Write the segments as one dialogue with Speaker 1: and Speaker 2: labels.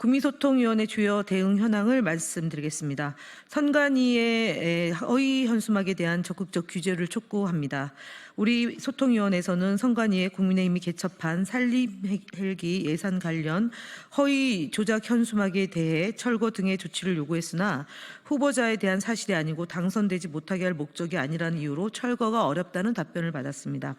Speaker 1: 국민소통위원회 주요 대응 현황을 말씀드리겠습니다. 선관위의 허위 현수막에 대한 적극적 규제를 촉구합니다. 우리 소통위원회에서는 선관위에 국민의힘이 개첩한 산림 헬기 예산 관련 허위 조작 현수막에 대해 철거 등의 조치를 요구했으나 후보자에 대한 사실이 아니고 당선되지 못하게 할 목적이 아니라는 이유로 철거가 어렵다는 답변을 받았습니다.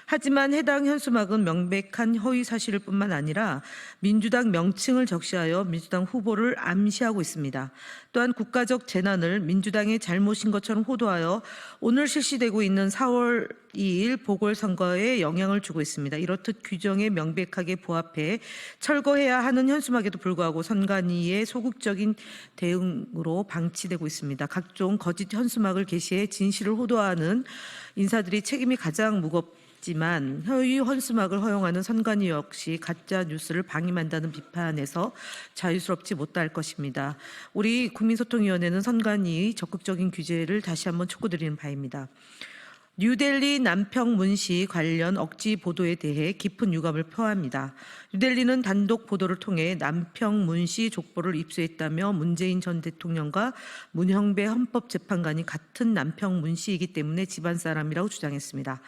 Speaker 1: 하지만 해당 현수막은 명백한 허위 사실일 뿐만 아니라 민주당 명칭을 적시하여 민주당 후보를 암시하고 있습니다. 또한 국가적 재난을 민주당의 잘못인 것처럼 호도하여 오늘 실시되고 있는 4월 2일 보궐선거에 영향을 주고 있습니다. 이렇듯 규정에 명백하게 부합해 철거해야 하는 현수막에도 불구하고 선관위의 소극적인 대응으로 방치되고 있습니다. 각종 거짓 현수막을 게시해 진실을 호도하는 인사들이 책임이 가장 무겁지만 허위 현수막을 허용하는 선관위 역시 가짜 뉴스를 방임한다는 비판에서 자유스럽지 못할 것입니다. 우리 국민소통위원회는 선관위의 적극적인 규제를 다시 한번 촉구드리는 바입니다. 뉴델리 남평 문시 관련 억지 보도에 대해 깊은 유감을 표합니다. 뉴델리는 단독 보도를 통해 남평 문시 족보를 입수했다며 문재인 전 대통령과 문형배 헌법재판관이 같은 남평 문시이기 때문에 집안 사람이라고 주장했습니다.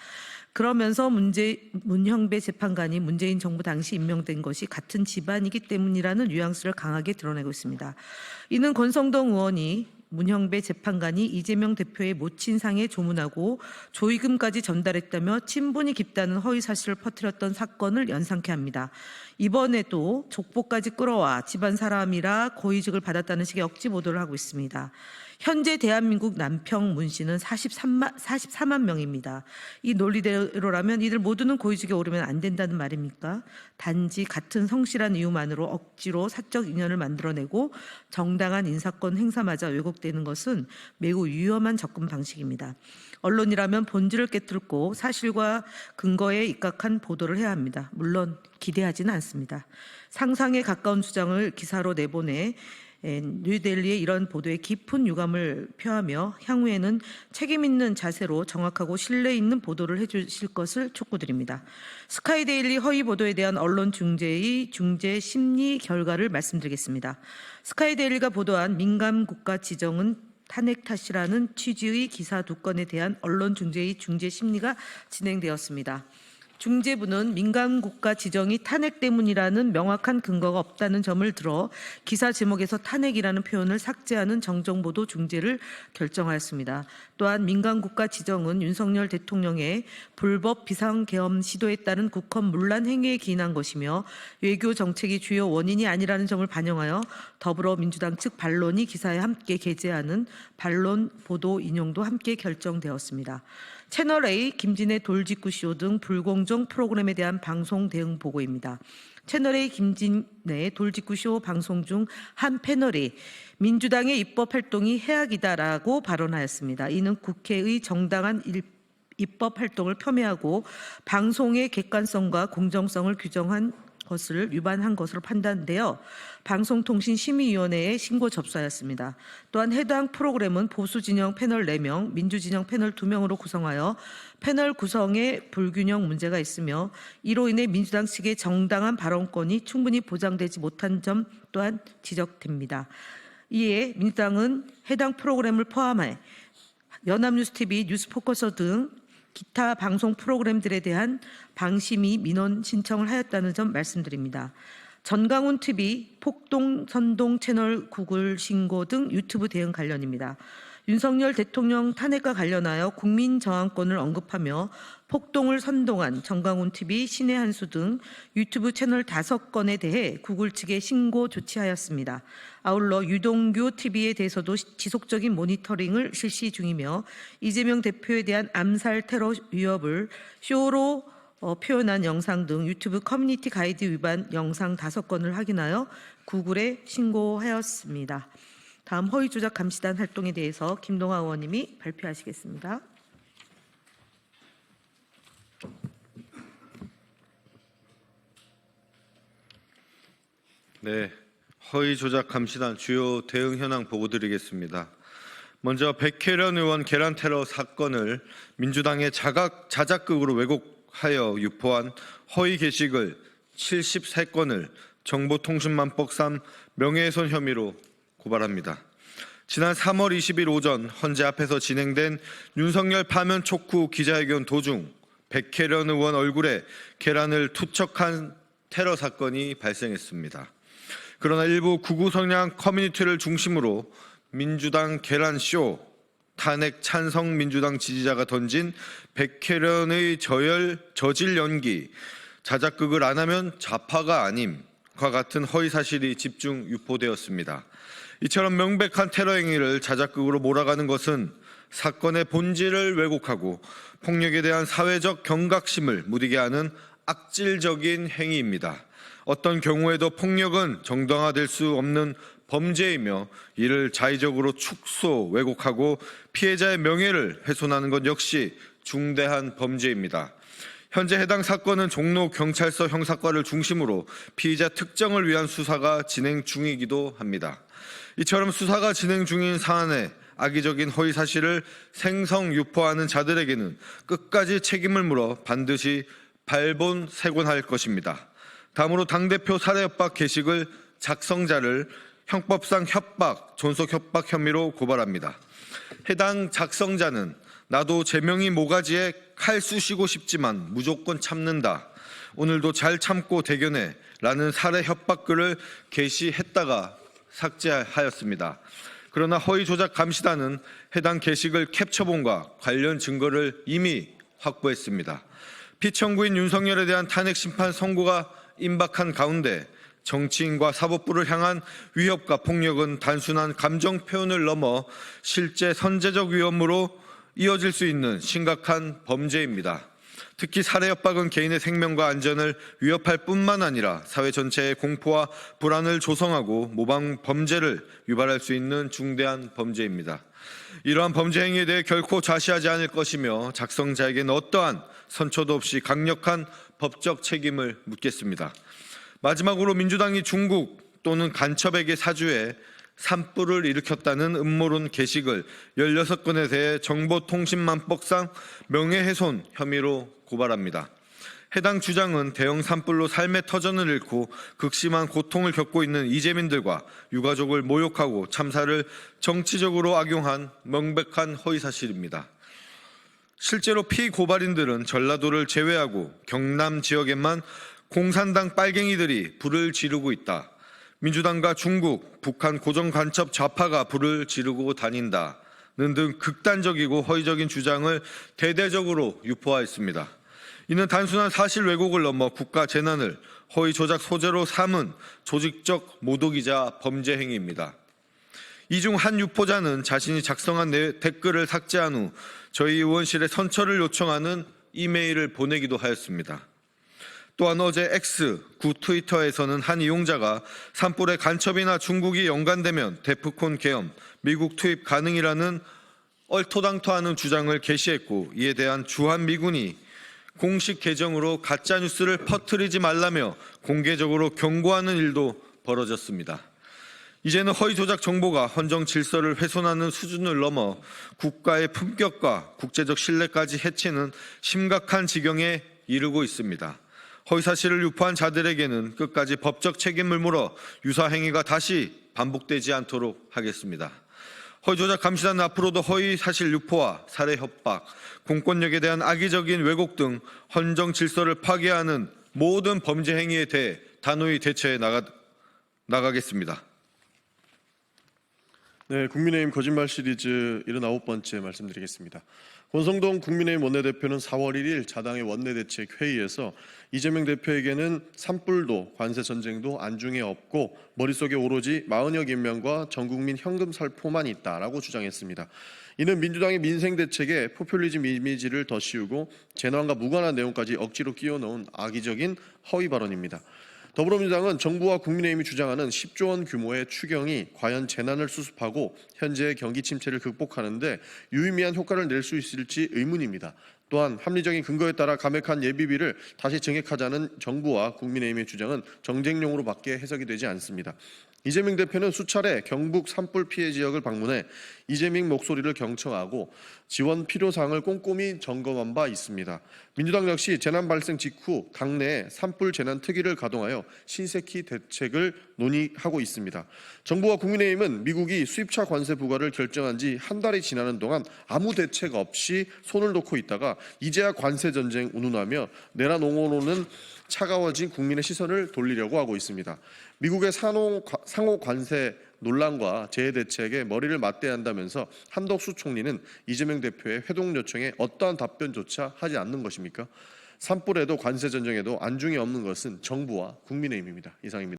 Speaker 1: 그러면서 문형배 재판관이 문재인 정부 당시 임명된 것이 같은 집안이기 때문이라는 뉘앙스를 강하게 드러내고 있습니다. 이는 권성동 의원이 문형배 재판관이 이재명 대표의 모친상에 조문하고 조의금까지 전달했다며 친분이 깊다는 허위 사실을 퍼뜨렸던 사건을 연상케 합니다. 이번에도 족보까지 끌어와 집안 사람이라 고위직을 받았다는 식의 억지 보도를 하고 있습니다. 현재 대한민국 남평 문시는 44만 명입니다. 이 논리대로라면 이들 모두는 고위직에 오르면 안 된다는 말입니까? 단지 같은 성실한 이유만으로 억지로 사적 인연을 만들어내고 정당한 인사권 행사마저 왜곡되는 것은 매우 위험한 접근 방식입니다. 언론이라면 본질을 깨뚫고 사실과 근거에 입각한 보도를 해야 합니다. 물론 기대하지는 않습니다. 상상에 가까운 주장을 기사로 내보내 뉴델리의 이런 보도에 깊은 유감을 표하며 향후에는 책임 있는 자세로 정확하고 신뢰 있는 보도를 해주실 것을 촉구드립니다. 스카이데일리 허위 보도에 대한 언론 중재의 중재 심리 결과를 말씀드리겠습니다. 스카이데일리가 보도한 민감 국가 지정은 탄핵 탓이라는 취지의 기사 2건에 대한 언론 중재의 중재 심리가 진행되었습니다. 중재부는 민감국가 지정이 탄핵 때문이라는 명확한 근거가 없다는 점을 들어 기사 제목에서 탄핵이라는 표현을 삭제하는 정정보도 중재를 결정하였습니다. 또한 민감국가 지정은 윤석열 대통령의 불법 비상계엄 시도에 따른 국헌 문란 행위에 기인한 것이며 외교 정책이 주요 원인이 아니라는 점을 반영하여 더불어민주당 측 반론이 기사에 함께 게재하는 반론 보도 인용도 함께 결정되었습니다. 채널A 김진애 돌직구쇼 등 불공정 프로그램에 대한 방송 대응 보고입니다. 채널A 김진애 돌직구쇼 방송 중 한 패널이 민주당의 입법 활동이 해악이다라고 발언하였습니다. 이는 국회의 정당한 입법 활동을 폄훼하고 방송의 객관성과 공정성을 규정한 것을 위반한 것으로 판단되어 방송통신심의위원회에 신고 접수하였습니다. 또한 해당 프로그램은 보수진영 패널 4명, 민주진영 패널 2명으로 구성하여 패널 구성에 불균형 문제가 있으며 이로 인해 민주당 측의 정당한 발언권이 충분히 보장되지 못한 점 또한 지적됩니다. 이에 민주당은 해당 프로그램을 포함해 연합뉴스TV, 뉴스포커스 등 기타 방송 프로그램들에 대한 방심위 민원 신청을 하였다는 점 말씀드립니다. 전강훈 TV, 폭동 선동 채널 구글 신고 등 유튜브 대응 관련입니다. 윤석열 대통령 탄핵과 관련하여 국민 저항권을 언급하며 폭동을 선동한 전강훈 TV, 신의 한수 등 유튜브 채널 5건에 대해 구글 측에 신고 조치하였습니다. 아울러 유동규 TV에 대해서도 지속적인 모니터링을 실시 중이며 이재명 대표에 대한 암살 테러 위협을 쇼로 표현한 영상 등 유튜브 커뮤니티 가이드 위반 영상 5건을 확인하여 구글에 신고하였습니다. 다음 허위조작 감시단 활동에 대해서 김동아 의원님이 발표하시겠습니다.
Speaker 2: 네, 허위조작 감시단 주요 대응 현황 보고드리겠습니다. 먼저 백혜련 의원 계란 테러 사건을 민주당의 자작극으로 왜곡하여 유포한 허위 게시글 73건을 정보통신망법 3 명예훼손 혐의로 고발합니다. 지난 3월 20일 오전 헌재 앞에서 진행된 윤석열 파면 촉구 기자회견 도중 백혜련 의원 얼굴에 계란을 투척한 테러 사건이 발생했습니다. 그러나 일부 극우 성향 커뮤니티를 중심으로 민주당 계란쇼, 탄핵 찬성 민주당 지지자가 던진 백혜련의 저질 연기, 자작극을 안 하면 좌파가 아님과 같은 허위 사실이 집중 유포되었습니다. 이처럼 명백한 테러 행위를 자작극으로 몰아가는 것은 사건의 본질을 왜곡하고 폭력에 대한 사회적 경각심을 무디게 하는 악질적인 행위입니다. 어떤 경우에도 폭력은 정당화될 수 없는 범죄이며 이를 자의적으로 축소, 왜곡하고 피해자의 명예를 훼손하는 것 역시 중대한 범죄입니다. 현재 해당 사건은 종로 경찰서 형사과를 중심으로 피의자 특정을 위한 수사가 진행 중이기도 합니다. 이처럼 수사가 진행 중인 사안에 악의적인 허위 사실을 생성 유포하는 자들에게는 끝까지 책임을 물어 반드시 발본색원할 것입니다. 다음으로 당대표 살해협박 게시글 작성자를 형법상 협박, 존속협박 혐의로 고발합니다. 해당 작성자는 나도 제명이 모가지에 칼 쑤시고 싶지만 무조건 참는다. 오늘도 잘 참고 대견해 라는 살해 협박글을 게시했다가 삭제하였습니다. 그러나 허위 조작 감시단은 해당 게시글 캡처본과 관련 증거를 이미 확보했습니다. 피청구인 윤석열에 대한 탄핵 심판 선고가 임박한 가운데 정치인과 사법부를 향한 위협과 폭력은 단순한 감정 표현을 넘어 실제 선제적 위험으로 이어질 수 있는 심각한 범죄입니다. 특히 살해 협박은 개인의 생명과 안전을 위협할 뿐만 아니라 사회 전체의 공포와 불안을 조성하고 모방 범죄를 유발할 수 있는 중대한 범죄입니다. 이러한 범죄 행위에 대해 결코 좌시하지 않을 것이며 작성자에게는 어떠한 선처도 없이 강력한 법적 책임을 묻겠습니다. 마지막으로 민주당이 중국 또는 간첩에게 사주해 산불을 일으켰다는 음모론 게시글 16건에 대해 정보통신망법상 명예훼손 혐의로 고발합니다. 해당 주장은 대형 산불로 삶의 터전을 잃고 극심한 고통을 겪고 있는 이재민들과 유가족을 모욕하고 참사를 정치적으로 악용한 명백한 허위사실입니다. 실제로 피고발인들은 전라도를 제외하고 경남 지역에만 공산당 빨갱이들이 불을 지르고 있다. 민주당과 중국, 북한 고정간첩 좌파가 불을 지르고 다닌다는 등 극단적이고 허위적인 주장을 대대적으로 유포하였습니다. 이는 단순한 사실 왜곡을 넘어 국가 재난을 허위 조작 소재로 삼은 조직적 모독이자 범죄 행위입니다. 이 중 한 유포자는 자신이 작성한 댓글을 삭제한 후 저희 의원실에 선처를 요청하는 이메일을 보내기도 하였습니다. 또한 어제 X, 구 트위터에서는 한 이용자가 산불에 간첩이나 중국이 연관되면 데프콘 계엄, 미국 투입 가능이라는 얼토당토하는 주장을 게시했고 이에 대한 주한미군이 공식 계정으로 가짜뉴스를 퍼뜨리지 말라며 공개적으로 경고하는 일도 벌어졌습니다. 이제는 허위 조작 정보가 헌정 질서를 훼손하는 수준을 넘어 국가의 품격과 국제적 신뢰까지 해치는 심각한 지경에 이르고 있습니다. 허위 사실을 유포한 자들에게는 끝까지 법적 책임을 물어 유사 행위가 다시 반복되지 않도록 하겠습니다. 허위 조작 감시단은 앞으로도 허위 사실 유포와 살해 협박, 공권력에 대한 악의적인 왜곡 등 헌정 질서를 파괴하는 모든 범죄 행위에 대해 단호히 대처해 나가겠습니다.
Speaker 3: 네, 국민의힘 거짓말 시리즈 79번째 말씀드리겠습니다. 권성동 국민의힘 원내대표는 4월 1일 자당의 원내대책회의에서 이재명 대표에게는 산불도 관세 전쟁도 안중에 없고 머릿속에 오로지 40여 개 명과 전국민 현금 살포만 있다라고 주장했습니다. 이는 민주당의 민생 대책에 포퓰리즘 이미지를 더 씌우고 재난과 무관한 내용까지 억지로 끼워 넣은 악의적인 허위 발언입니다. 더불어민주당은 정부와 국민의힘이 주장하는 10조 원 규모의 추경이 과연 재난을 수습하고 현재의 경기 침체를 극복하는 데 유의미한 효과를 낼 수 있을지 의문입니다. 또한 합리적인 근거에 따라 감액한 예비비를 다시 증액하자는 정부와 국민의힘의 주장은 정쟁용으로밖에 해석이 되지 않습니다. 이재명 대표는 수차례 경북 산불 피해 지역을 방문해 이재명 목소리를 경청하고 지원 필요사항을 꼼꼼히 점검한 바 있습니다. 민주당 역시 재난 발생 직후 당내에 산불 재난 특위를 가동하여 신속히 대책을 논의하고 있습니다. 정부와 국민의힘은 미국이 수입차 관세 부과를 결정한 지 한 달이 지나는 동안 아무 대책 없이 손을 놓고 있다가 이제야 관세 전쟁 운운하며 내란 옹호로는 차가워진 국민의 시선을 돌리려고 하고 있습니다. 미국의 상호 관세 논란과 재해 대책에 머리를 맞대야 한다면서 한덕수 총리는 이재명 대표의 회동 요청에 어떠한 답변조차 하지 않는 것입니까? 산불에도 관세 전쟁에도 안중에 없는 것은 정부와 국민의힘입니다. 이상입니다.